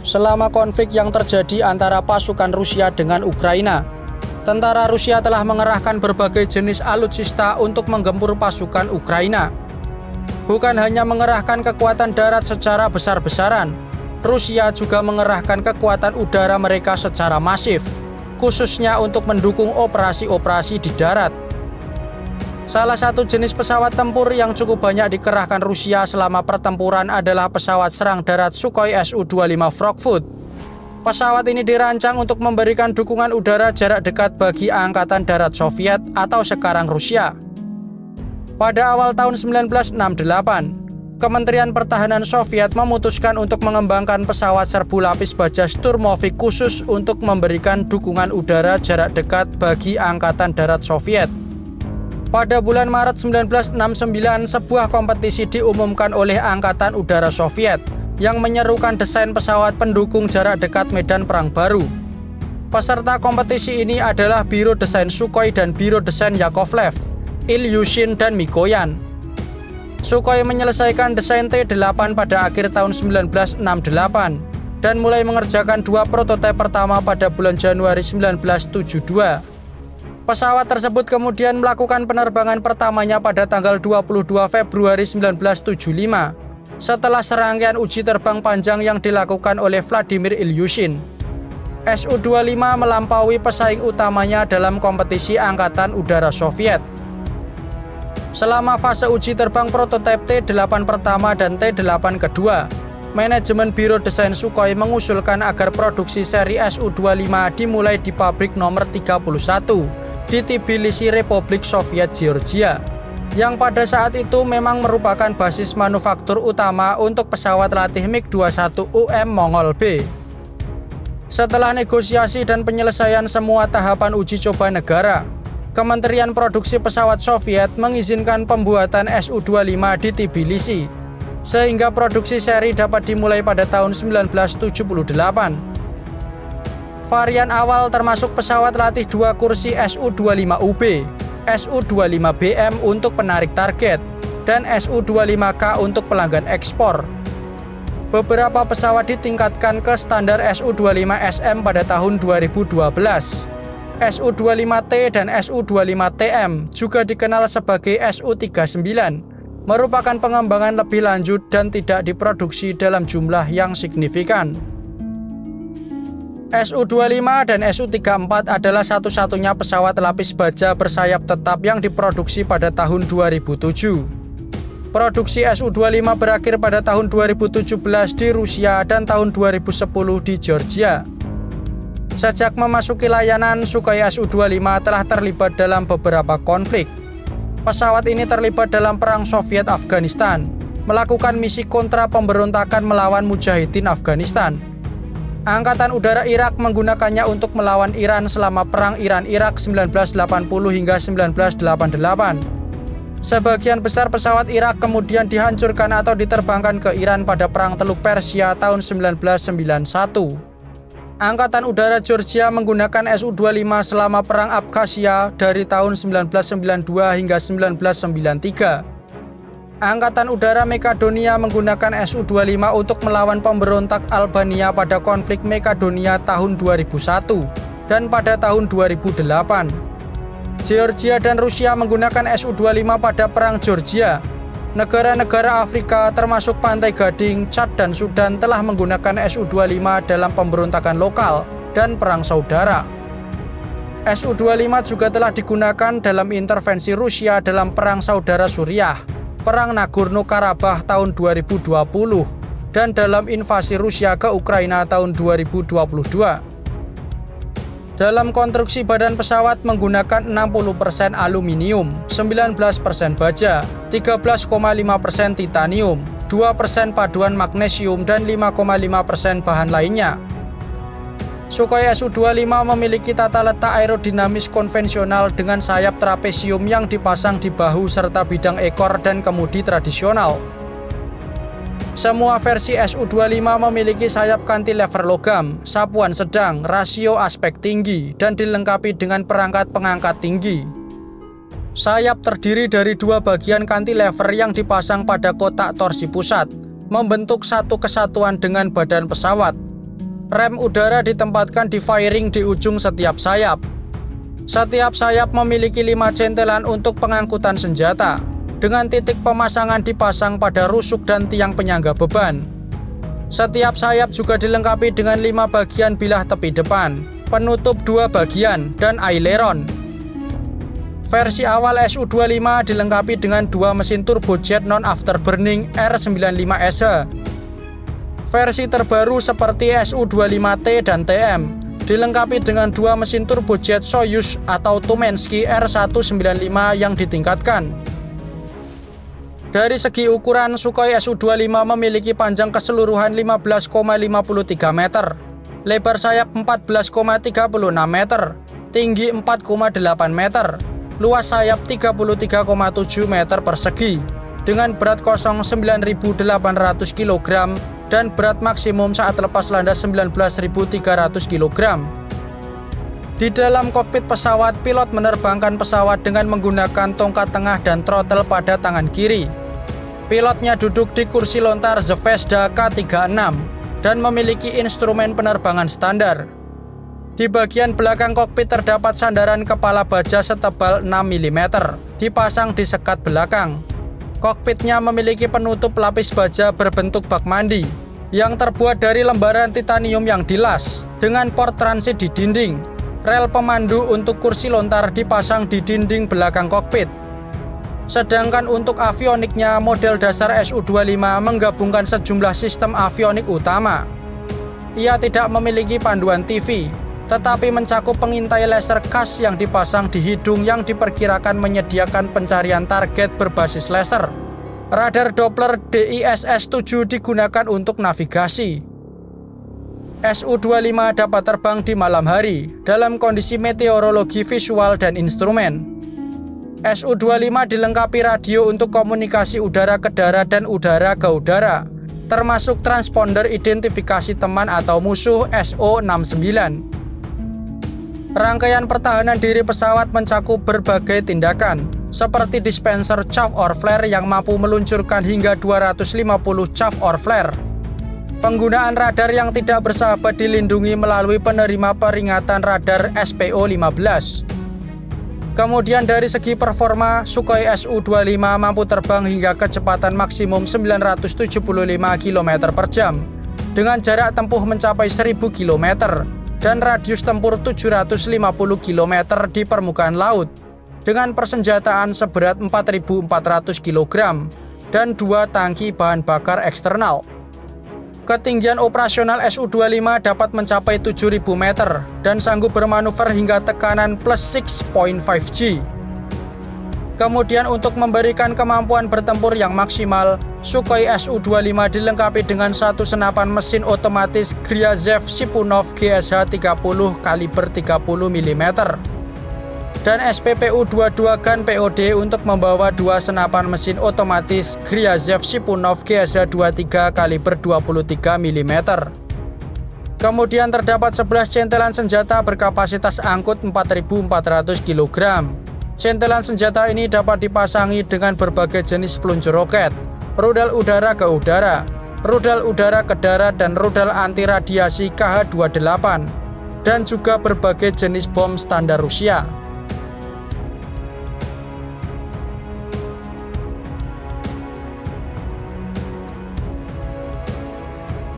selama konflik yang terjadi antara pasukan Rusia dengan Ukraina. Tentara Rusia telah mengerahkan berbagai jenis alutsista untuk menggempur pasukan Ukraina. Bukan hanya mengerahkan kekuatan darat secara besar-besaran, Rusia juga mengerahkan kekuatan udara mereka secara masif, khususnya untuk mendukung operasi-operasi di darat. Salah satu jenis pesawat tempur yang cukup banyak dikerahkan Rusia selama pertempuran adalah pesawat serang darat Sukhoi Su-25 Frogfoot. Pesawat ini dirancang untuk memberikan dukungan udara jarak dekat bagi Angkatan Darat Soviet atau sekarang Rusia. Pada awal tahun 1968, Kementerian Pertahanan Soviet memutuskan untuk mengembangkan pesawat serbu lapis baja Shturmovik khusus untuk memberikan dukungan udara jarak dekat bagi Angkatan Darat Soviet. Pada bulan Maret 1969, sebuah kompetisi diumumkan oleh Angkatan Udara Soviet yang menyerukan desain pesawat pendukung jarak dekat medan perang baru. Peserta kompetisi ini adalah Biro Desain Sukhoi dan Biro Desain Yakovlev, Ilyushin, dan Mikoyan. Sukhoi menyelesaikan desain T-8 pada akhir tahun 1968 dan mulai mengerjakan dua prototipe pertama pada bulan Januari 1972. Pesawat tersebut kemudian melakukan penerbangan pertamanya pada tanggal 22 Februari 1975 setelah serangkaian uji terbang panjang yang dilakukan oleh Vladimir Ilyushin. Su-25 melampaui pesaing utamanya dalam kompetisi Angkatan Udara Soviet. Selama fase uji terbang prototipe T-8 pertama dan T-8 kedua, manajemen Biro Desain Sukhoi mengusulkan agar produksi seri Su-25 dimulai di pabrik nomor 31 di Tbilisi, Republik Soviet Georgia, yang pada saat itu memang merupakan basis manufaktur utama untuk pesawat latih MiG-21 Mongol B. Setelah negosiasi dan penyelesaian semua tahapan uji coba negara, Kementerian Produksi Pesawat Soviet mengizinkan pembuatan Su-25 di Tbilisi, sehingga produksi seri dapat dimulai pada tahun 1978. Varian awal termasuk pesawat latih 2 kursi Su-25UB, Su-25BM untuk penarik target, dan Su-25K untuk pelanggan ekspor. Beberapa pesawat ditingkatkan ke standar Su-25SM pada tahun 2012. Su-25T dan Su-25TM, juga dikenal sebagai Su-39, merupakan pengembangan lebih lanjut dan tidak diproduksi dalam jumlah yang signifikan. Su-25 dan Su-34 adalah satu-satunya pesawat lapis baja bersayap tetap yang diproduksi pada tahun 2007. Produksi Su-25 berakhir pada tahun 2017 di Rusia dan tahun 2010 di Georgia. Sejak memasuki layanan, Sukhoi Su-25 telah terlibat dalam beberapa konflik. Pesawat ini terlibat dalam Perang Soviet Afghanistan, melakukan misi kontra pemberontakan melawan Mujahidin Afghanistan. Angkatan Udara Irak menggunakannya untuk melawan Iran selama Perang Iran-Irak 1980 hingga 1988. Sebagian besar pesawat Irak kemudian dihancurkan atau diterbangkan ke Iran pada Perang Teluk Persia tahun 1991. Angkatan Udara Georgia menggunakan Su-25 selama Perang Abkhazia dari tahun 1992 hingga 1993. Angkatan Udara Makedonia menggunakan Su-25 untuk melawan pemberontak Albania pada konflik Makedonia tahun 2001 dan pada tahun 2008. Georgia dan Rusia menggunakan Su-25 pada Perang Georgia. Negara-negara Afrika termasuk Pantai Gading, Chad, dan Sudan telah menggunakan Su-25 dalam pemberontakan lokal dan perang saudara. Su-25 juga telah digunakan dalam intervensi Rusia dalam Perang Saudara Suriah, Perang Nagorno-Karabakh tahun 2020, dan dalam invasi Rusia ke Ukraina tahun 2022. Dalam konstruksi badan pesawat menggunakan 60% aluminium, 19% baja, 13,5% titanium, 2% paduan magnesium, dan 5,5% bahan lainnya. Sukhoi Su-25 memiliki tata letak aerodinamis konvensional dengan sayap trapesium yang dipasang di bahu serta bidang ekor dan kemudi tradisional. Semua versi Su-25 memiliki sayap cantilever logam, sapuan sedang, rasio aspek tinggi, dan dilengkapi dengan perangkat pengangkat tinggi. Sayap terdiri dari dua bagian cantilever yang dipasang pada kotak torsi pusat, membentuk satu kesatuan dengan badan pesawat. Rem udara ditempatkan di fairing di ujung setiap sayap. Setiap sayap memiliki 5 centelan untuk pengangkutan senjata, dengan titik pemasangan dipasang pada rusuk dan tiang penyangga beban. Setiap sayap juga dilengkapi dengan 5 bagian bilah tepi depan, penutup 2 bagian, dan aileron. Versi awal Su-25 dilengkapi dengan 2 mesin turbojet non-afterburning R95SH. Versi terbaru seperti Su-25T dan TM dilengkapi dengan 2 mesin turbojet Soyuz atau Tumensky R195 yang ditingkatkan. Dari segi ukuran, Sukhoi Su-25 memiliki panjang keseluruhan 15,53 meter, lebar sayap 14,36 meter, tinggi 4,8 meter, luas sayap 33,7 meter persegi, dengan berat kosong 9.800 kg dan berat maksimum saat lepas landas 19.300 kg. Di dalam kokpit pesawat, pilot menerbangkan pesawat dengan menggunakan tongkat tengah dan throttle pada tangan kiri. Pilotnya duduk di kursi lontar Zvezda K36 dan memiliki instrumen penerbangan standar. Di bagian belakang kokpit terdapat sandaran kepala baja setebal 6 mm, dipasang di sekat belakang. Kokpitnya memiliki penutup lapis baja berbentuk bak mandi, yang terbuat dari lembaran titanium yang dilas, dengan port transit di dinding. Rel pemandu untuk kursi lontar dipasang di dinding belakang kokpit. Sedangkan untuk avioniknya, model dasar Su-25 menggabungkan sejumlah sistem avionik utama. Ia tidak memiliki panduan TV, tetapi mencakup pengintai laser khas yang dipasang di hidung yang diperkirakan menyediakan pencarian target berbasis laser. Radar Doppler DISS-7 digunakan untuk navigasi. Su-25 dapat terbang di malam hari dalam kondisi meteorologi visual dan instrumen. Su-25 dilengkapi radio untuk komunikasi udara ke darat dan udara ke udara, termasuk transponder identifikasi teman atau musuh SO-69. Rangkaian pertahanan diri pesawat mencakup berbagai tindakan, seperti dispenser chaff or flare yang mampu meluncurkan hingga 250 chaff or flare. Penggunaan radar yang tidak bersahabat dilindungi melalui penerima peringatan radar SPO-15. Kemudian dari segi performa, Sukhoi Su-25 mampu terbang hingga kecepatan maksimum 975 km per jam, dengan jarak tempuh mencapai 1000 km, dan radius tempur 750 km di permukaan laut, dengan persenjataan seberat 4.400 kg dan 2 tangki bahan bakar eksternal. Ketinggian operasional Su-25 dapat mencapai 7.000 meter dan sanggup bermanuver hingga tekanan plus 6.5 G. Kemudian untuk memberikan kemampuan bertempur yang maksimal, Sukhoi Su-25 dilengkapi dengan 1 senapan mesin otomatis Gryazev Sipunov GSH-30 kaliber 30 mm dan SPPU-22 gun POD untuk membawa 2 senapan mesin otomatis Gryazev Sipunov GSH-23 kaliber 23 mm. Kemudian terdapat 11 centelan senjata berkapasitas angkut 4.400 kg. Centelan senjata ini dapat dipasangi dengan berbagai jenis peluncur roket, rudal udara ke udara, rudal udara ke darat, dan rudal anti radiasi KH-28, dan juga berbagai jenis bom standar Rusia.